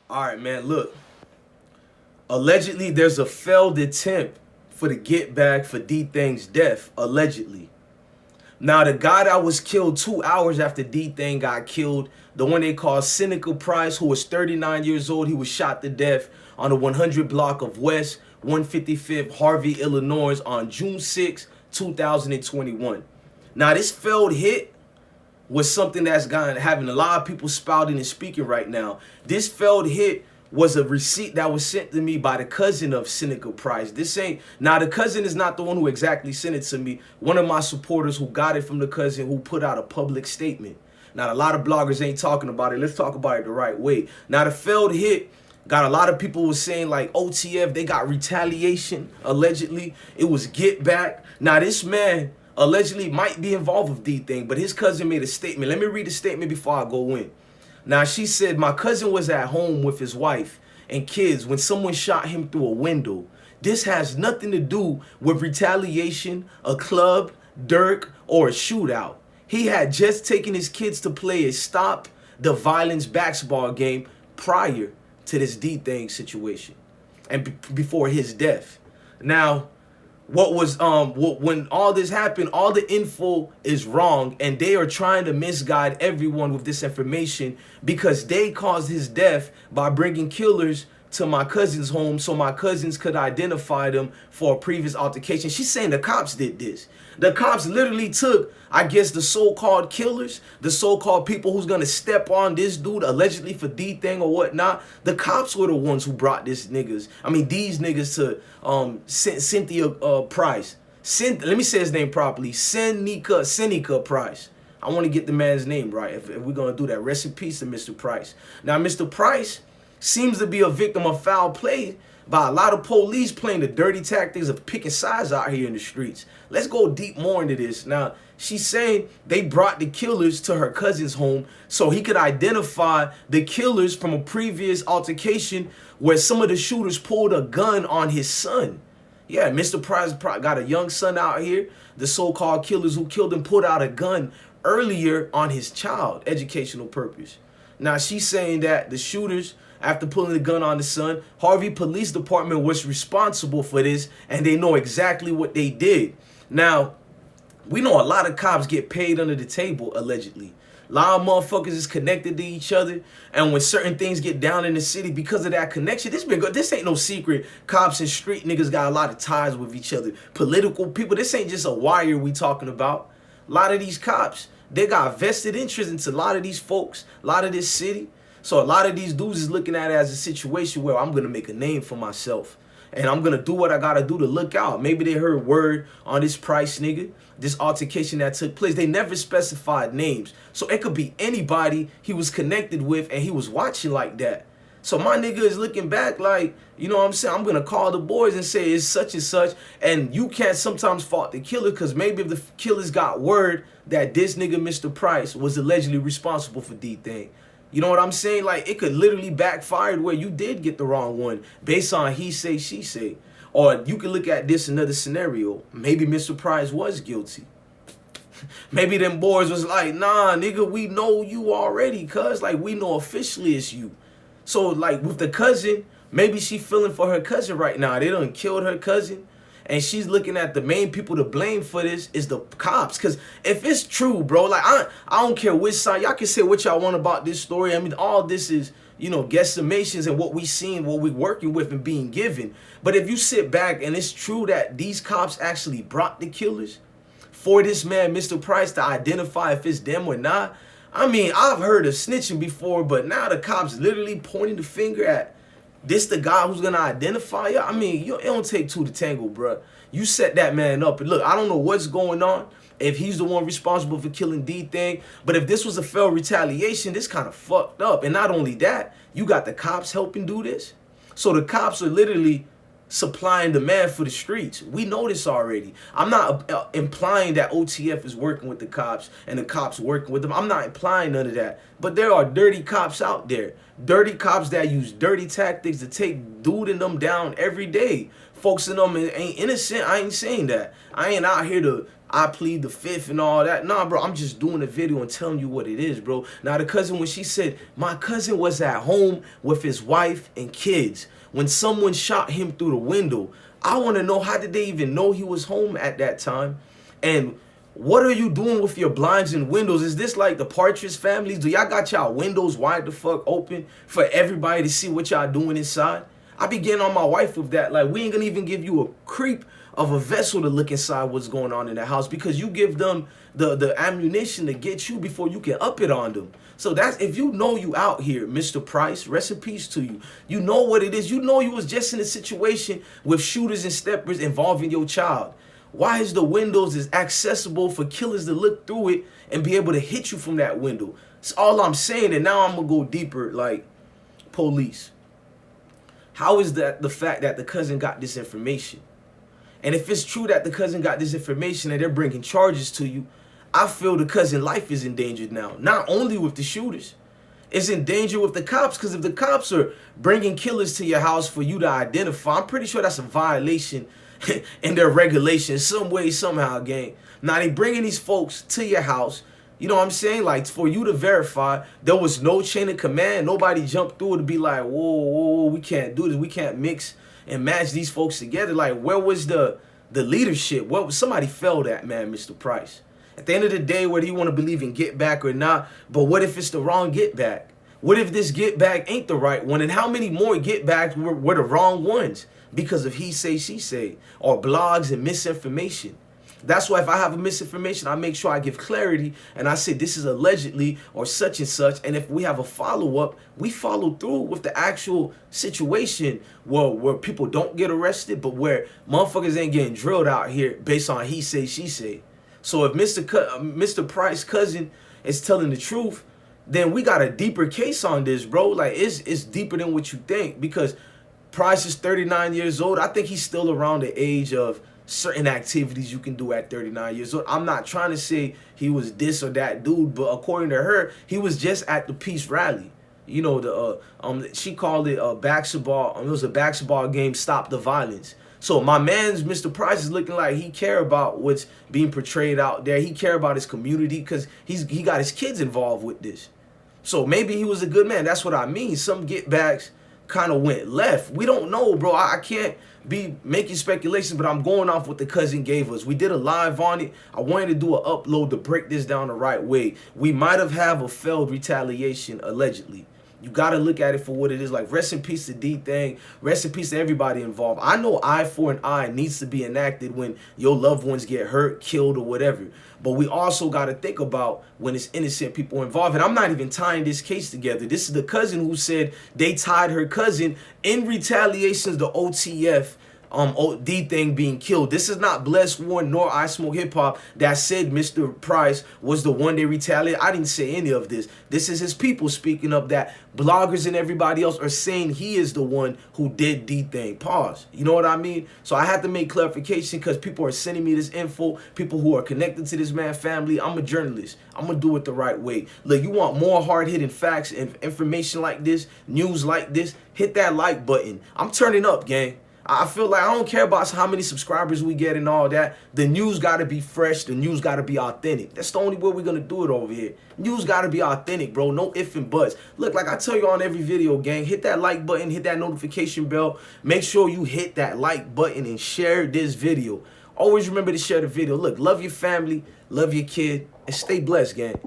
All right, man, look. Allegedly, there's a failed attempt for the get back for DThang's death, allegedly. Now, the guy that was killed 2 hours after DThang got killed, the one they call Seneca Price, who was 39 years old, he was shot to death on the 100 block of West 155th Harvey, Illinois on June 6, 2021. Now, this failed hit was something that's having a lot of people spouting and speaking right now. This failed hit was a receipt that was sent to me by the cousin of Seneca Price. This ain't, now the cousin is not the one who exactly sent it to me. One of my supporters who got it from the cousin who put out a public statement. Now, a lot of bloggers ain't talking about it. Let's talk about it the right way. Now, the failed hit got a lot of people was saying like OTF, they got retaliation, allegedly. It was get back. Now, this man allegedly might be involved with DThang, but his cousin made a statement. Let me read the statement before I go in. Now, she said, my cousin was at home with his wife and kids when someone shot him through a window. This has nothing to do with retaliation, a club, Dirk, or a shootout. He had just taken his kids to play a stop the violence basketball game prior to this DThang situation and before his death. Now, when all this happened, all the info is wrong, and they are trying to misguide everyone with this information because they caused his death by bringing killers to my cousin's home so my cousins could identify them for a previous altercation. She's saying the cops did this. The cops literally took, I guess, the so-called killers, the so-called people who's gonna step on this dude allegedly for DThang or whatnot. The cops were the ones who brought these niggas to Cynthia Price. Let me say his name properly. Seneca Price. I want to get the man's name right if we're gonna do that. Rest in peace to Mr. Price. Now, Mr. Price seems to be a victim of foul play by a lot of police playing the dirty tactics of picking sides out here in the streets. Let's go deep more into this. Now, she's saying they brought the killers to her cousin's home so he could identify the killers from a previous altercation where some of the shooters pulled a gun on his son. Yeah, Mr. Price got a young son out here. The so-called killers who killed him pulled out a gun earlier on his child, educational purpose. Now, she's saying that the shooters, after pulling the gun on the son, Harvey Police Department was responsible for this, and they know exactly what they did. Now, we know a lot of cops get paid under the table, allegedly. A lot of motherfuckers is connected to each other, and when certain things get down in the city because of that connection, this ain't no secret. Cops and street niggas got a lot of ties with each other. Political people, this ain't just a wire we talking about. A lot of these cops, they got vested interest into a lot of these folks, a lot of this city. So a lot of these dudes is looking at it as a situation where I'm going to make a name for myself. And I'm going to do what I got to do to look out. Maybe they heard word on this Price nigga, this altercation that took place. They never specified names. So it could be anybody he was connected with and he was watching like that. So my nigga is looking back like, you know what I'm saying? I'm going to call the boys and say it's such and such. And you can't sometimes fault the killer because maybe if the killers got word that this nigga, Mr. Price, was allegedly responsible for DThang. You know what I'm saying? Like, it could literally backfire where you did get the wrong one based on he say, she say. Or you could look at this another scenario. Maybe Mr. Price was guilty. Maybe them boys was like, nah, nigga, we know you already, cuz. Like, we know officially it's you. So, like, with the cousin, maybe she feeling for her cousin right now. They done killed her cousin. And she's looking at the main people to blame for this is the cops. Because if it's true, bro, like, I don't care which side. Y'all can say what y'all want about this story. I mean, all this is, you know, guesstimations and what we seen, what we working with and being given. But if you sit back and it's true that these cops actually brought the killers for this man, Mr. Price, to identify if it's them or not. I mean, I've heard of snitching before, but now the cops literally pointing the finger at this the guy who's gonna identify you. I mean, it don't take two to tangle, bro. You set that man up. And look, I don't know what's going on, if he's the one responsible for killing DThang, but if this was a failed retaliation, this kind of fucked up. And not only that, you got the cops helping do this. So the cops are literally supply and demand for the streets. We know this already. I'm not implying that OTF is working with the cops and the cops working with them. I'm not implying none of that. But there are dirty cops out there. Dirty cops that use dirty tactics to take dude and them down every day. Folks in them ain't innocent. I ain't saying that. I ain't out here to I plead the fifth and all that. Nah, bro, I'm just doing a video and telling you what it is, bro. Now, the cousin, when she said, my cousin was at home with his wife and kids when someone shot him through the window, I want to know, how did they even know he was home at that time? And what are you doing with your blinds and windows? Is this like the Partridge families? Do y'all got y'all windows wide the fuck open for everybody to see what y'all doing inside? I be getting on my wife with that. Like, we ain't gonna even give you a creep of a vessel to look inside what's going on in the house, because you give them the ammunition to get you before you can up it on them. So that's, if you know you out here, Mr. Price, rest in peace to you. You know what it is. You know you was just in a situation with shooters and steppers involving your child. Why is the windows is accessible for killers to look through it and be able to hit you from that window? That's all I'm saying. And now I'm gonna go deeper, like police. How is that the fact that the cousin got this information? And if it's true that the cousin got this information and they're bringing charges to you, I feel the cousin's life is endangered now. Not only with the shooters, it's in danger with the cops, because if the cops are bringing killers to your house for you to identify, I'm pretty sure that's a violation in their regulations some way, somehow, gang. Now, they bringing these folks to your house, you know what I'm saying? Like, for you to verify, there was no chain of command. Nobody jumped through it to be like, whoa, whoa, we can't do this. We can't mix and match these folks together. Like, where was the leadership? What was, somebody failed at, man, Mr. Price. At the end of the day, whether you want to believe in get back or not, but what if it's the wrong get back? What if this get back ain't the right one? And how many more get backs were the wrong ones because of he say, she say, or blogs and misinformation? That's why if I have a misinformation, I make sure I give clarity and I say this is allegedly or such and such. And if we have a follow-up, we follow through with the actual situation where people don't get arrested, but where motherfuckers ain't getting drilled out here based on he say, she say. So if Mr. Price's cousin is telling the truth, then we got a deeper case on this, bro. Like, it's deeper than what you think, because Price is 39 years old. I think he's still around the age of certain activities you can do at 39 years old. I'm not trying to say he was this or that dude, but according to her, he was just at the peace rally. You know, she called it a basketball. It was a basketball game. Stop the violence. So my man's Mr. Price is looking like he care about what's being portrayed out there. He care about his community because he got his kids involved with this. So maybe he was a good man. That's what I mean. Some get backs kind of went left. We don't know, bro. I can't be making speculations, but I'm going off what the cousin gave us. We did a live on it. I wanted to do an upload to break this down the right way. We might have a failed retaliation, allegedly. You got to look at it for what it is. Like, rest in peace to DThang. Rest in peace to everybody involved. I know eye for an eye needs to be enacted when your loved ones get hurt, killed, or whatever. But we also got to think about when it's innocent people involved. And I'm not even tying this case together. This is the cousin who said they tied her cousin in retaliation to the OTF DThang being killed. This is not Bless Warren nor IsmokeHiphop that said Mr. Price was the one they retaliated. I didn't say any of this. This is his people speaking up, that bloggers and everybody else are saying he is the one who did DThang. Pause. You know what I mean? So I had to make clarification because people are sending me this info, people who are connected to this man's family. I'm a journalist. I'm going to do it the right way. Look, you want more hard-hitting facts and information like this, news like this, hit that like button. I'm turning up, gang. I feel like I don't care about how many subscribers we get and all that. The news got to be fresh. The news got to be authentic. That's the only way we're going to do it over here. News got to be authentic, bro. No ifs and buts. Look, like I tell you on every video, gang, hit that like button, hit that notification bell. Make sure you hit that like button and share this video. Always remember to share the video. Look, love your family, love your kid, and stay blessed, gang.